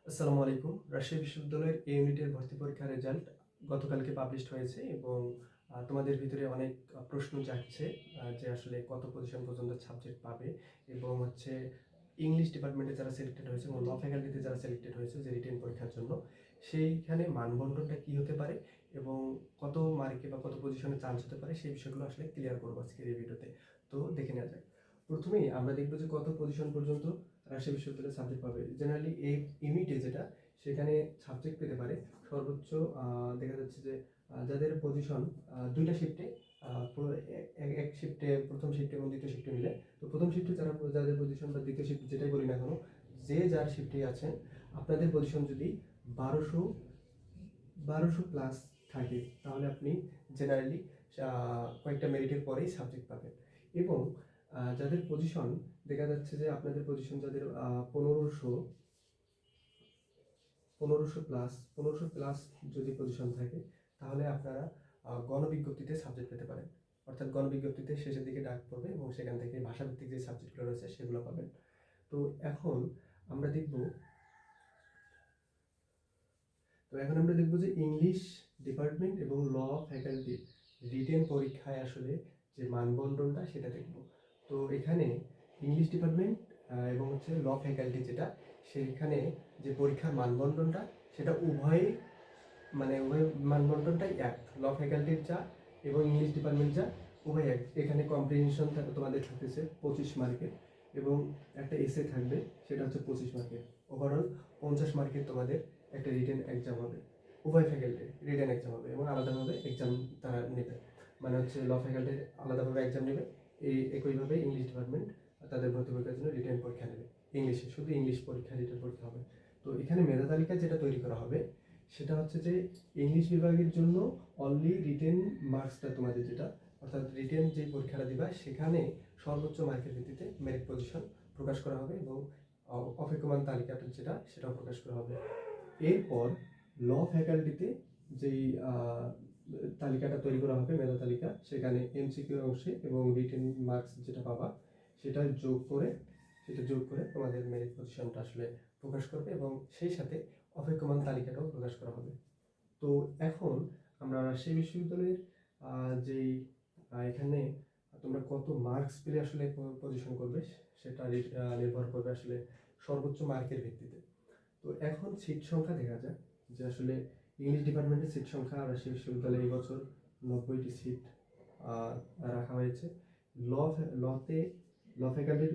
আসসালামু আলাইকুম। রাজশাহী বিশ্ববিদ্যালয়ের এ ইউনিটের ভর্তি পরীক্ষার রেজাল্ট গতকালকে পাবলিশড হয়েছে এবং তোমাদের ভিতরে অনেক প্রশ্ন জাগছে যে আসলে কত পজিশন পর্যন্ত সাবজেক্ট পাবে এবং হচ্ছে ইংলিশ ডিপার্টমেন্টে যারা সিলেক্টেড হয়েছে এবং ল ফ্যাকাল্টিতে যারা সিলেক্টেড হয়েছে যে রিটেন পরীক্ষার জন্য সেইখানে মানবন্টনটা কী হতে পারে এবং কত মার্কে বা কত পজিশনে চান্স হতে পারে সেই বিষয়গুলো আসলে ক্লিয়ার করবো আজকের এই ভিডিওতে। তো দেখে নেওয়া যাক। প্রথমেই আমরা দেখবো যে কত পজিশন পর্যন্ত রাজশাহী বিশ্ববিদ্যালয়ে সাবজেক্ট পাবে। জেনারেলি এই ইউনিটে যেটা সেখানে সাবজেক্ট পেতে পারে সর্বোচ্চ দেখা যাচ্ছে যে যাদের পজিশন দুইটা শিফটে এক শিফটে প্রথম শিফটে এবং দ্বিতীয় শিফটে মিলে। তো প্রথম শিফটে যাদের পজিশন বা দ্বিতীয় শিফট যেটাই বলি না কেন, যে যার শিফটে আছেন আপনাদের পজিশন যদি 1200 প্লাস থাকে তাহলে আপনি জেনারেলি কয়েকটা মেরিটের পরেই সাবজেক্ট পাবেন। এবং যাদের পজিশন দেখা যাচ্ছে যে আপনাদের পজিশন যাদের 1500 প্লাস যদি পজিশন থাকে তাহলে আপনারা গণবিজ্ঞপ্তিতে সাবজেক্ট পেতে পারেন। অর্থাৎ গণবিজ্ঞপ্তিতে শেষের দিকে ডাক পড়বে এবং সেখান থেকে ভাষাভিত্তিক যে সাবজেক্টগুলো রয়েছে সেগুলো পাবেন। তো এখন আমরা দেখব যে ইংলিশ ডিপার্টমেন্ট এবং ল ফ্যাকাল্টি রিটেন পরীক্ষায় আসলে যে মানবন্টনটা সেটা দেখব। তো এখানে ইংলিশ ডিপার্টমেন্ট এবং হচ্ছে ল ফ্যাকাল্টি যেটা, সেখানে যে পরীক্ষার মানবন্টনটা সেটা উভয় মানবন্টনটাই এক। ল ফ্যাকাল্টির যা এবং ইংলিশ ডিপার্টমেন্ট যা উভয় এক। এখানে কম্প্রিহেনশন তোমাদের থাকতেছে 25 মার্কের এবং একটা এসে থাকবে সেটা হচ্ছে 25 মার্কের। ওভারঅল 50 মার্কের তোমাদের একটা রিটেন এক্সাম হবে। উভয় ফ্যাকাল্টির রিটেন এক্সাম হবে এবং আলাদাভাবে এক্সাম তারা নেবে। মানে হচ্ছে ল ফ্যাকাল্টির আলাদাভাবে এক্সাম নেবে, একইভাবে ইংলিশ ডিপার্টমেন্ট তাদের ভর্তি পরীক্ষার জন্য রিটেন পরীক্ষা নেবে। ইংলিশে শুধু ইংলিশ পরীক্ষা রিটেন পরীক্ষা হবে। তো এখানে মেধা তালিকা যেটা তৈরি করা হবে সেটা হচ্ছে যে ইংলিশ বিভাগের জন্য অনলি রিটেন মার্কসটা তোমাদের যেটা, অর্থাৎ রিটেন যে পরীক্ষাটা দিবা সেখানে সর্বোচ্চ মার্কের ভিত্তিতে মেরিট পজিশন প্রকাশ করা হবে এবং অপেক্ষমান তালিকাটা যেটা সেটাও প্রকাশ করা হবে। এরপর ল ফ্যাকাল্টিতে যেই তালিকাটা তৈরি করা হবে মেধা তালিকা, সেখানে এমসিকিউ অংশে এবং রিটেন মার্কস যেটা পাবা সেটা যোগ করে তোমাদের মেরিট পজিশনটা আসলে প্রকাশ করবে এবং সেই সাথে অপেক্ষমান তালিকাটাও প্রকাশ করা হবে। তো এখন আমরা রাজশাহী বিশ্ববিদ্যালয়ের যেই এখানে তোমরা কত মার্কস পেলে আসলে পজিশন করবে সেটা নির্ভর করবে আসলে সর্বোচ্চ মার্কের ভিত্তিতে। তো এখন সিট সংখ্যা দেখা যায় যে আসলে ইংলিশ ডিপার্টমেন্টের সিট সংখ্যা রাজশাহী বিশ্ববিদ্যালয়ে এই বছর 90টি সিট রাখা হয়েছে। লতে ল ফ্যাকাল্টির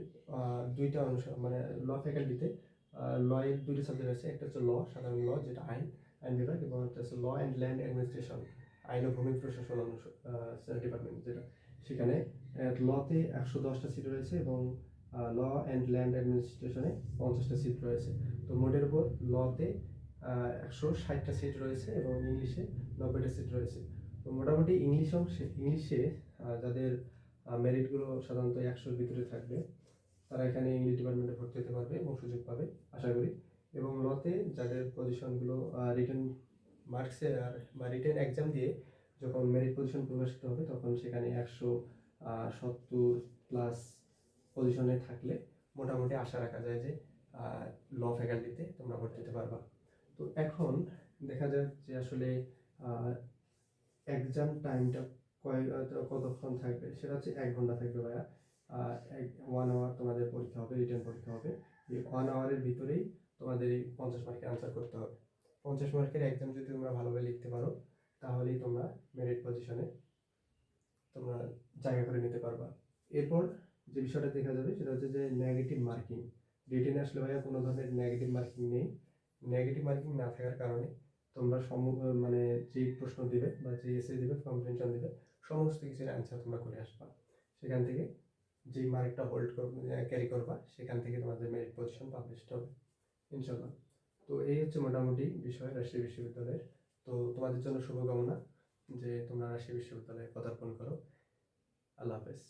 দুইটা অংশ, মানে ল ফ্যাকাল্টিতে লয়ের দুইটি সাবজেক্ট আছে। একটা হচ্ছে ল, সাধারণ ল যেটা আইন বিভাগ, এবং একটা হচ্ছে ল অ্যান্ড ল্যান্ড অ্যাডমিনিস্ট্রেশন, আইন ও ভূমি প্রশাসন ডিপার্টমেন্ট যেটা। সেখানে লতে 110টা সিট রয়েছে এবং ল অ্যান্ড ল্যান্ড অ্যাডমিনিস্ট্রেশনে 50টা সিট রয়েছে। তো মোটের উপর লতে 160টা সিট রয়েছে এবং ইংলিশে 90টা সিট রয়েছে। তো মোটামুটি ইংলিশে যাদের মেরিটগুলো সাধারণত 100-র ভিতরে থাকবে তারা এখানে ইংলিশ ডিপার্টমেন্টে ভর্তি হতে পারবে এবং সুযোগ পাবে আশা করি। এবং লতে যাদের পজিশনগুলো রিটেন মার্কসে বা রিটেন এক্সাম দিয়ে যখন মেরিট পজিশন প্রকাশিত হবে তখন সেখানে 170 প্লাস পজিশনে থাকলে মোটামুটি আশা রাখা যায় যে ল ফ্যাকাল্টিতে তোমরা ভর্তি হতে পারবা। তো এখন দেখা যাক যে আসলে এক্সাম টাইমটা কতক্ষণ থাকবে। সেটা হচ্ছে 1 ঘন্টা থাকবে ভাইয়া। 1 আওয়ার তোমাদের পরীক্ষা হবে, রিটেন পরীক্ষা হবে। এই 1 আওয়ারের ভিতরেই তোমাদের এই 50 মার্কের আনসার করতে হবে। 50 মার্কের এক্সাম যদি তোমরা ভালোভাবে লিখতে পারো তাহলেই তোমরা মেরিট পজিশনে তোমরা জায়গা করে নিতে পারবা। এরপর যে বিষয়টা দেখা যাবে সেটা হচ্ছে যে নেগেটিভ মার্কিং। রিটেনে আসলে ভাইয়া কোনো ধরনের নেগেটিভ মার্কিং নেই। নেগেটিভ মার্কিং না থাকার কারণে তোমরা মানে যে প্রশ্ন দিবে বা যে এসে দিবে, কম্প্রিহেনশন দিবে, সমস্ত কিছুর অ্যান্সার তোমরা করে আসবা। সেখান থেকে যেই মার্কটা ক্যারি করবা সেখান থেকে তোমাদের মেরিট পজিশন পাবলিশড হবে ইনশাল্লাহ। তো এই হচ্ছে মোটামুটি বিষয় রাজশাহী বিশ্ববিদ্যালয়ের। তো তোমাদের জন্য শুভকামনা যে তোমরা রাজশাহী বিশ্ববিদ্যালয়ে পদার্পণ করো। আল্লাহ হাফেজ।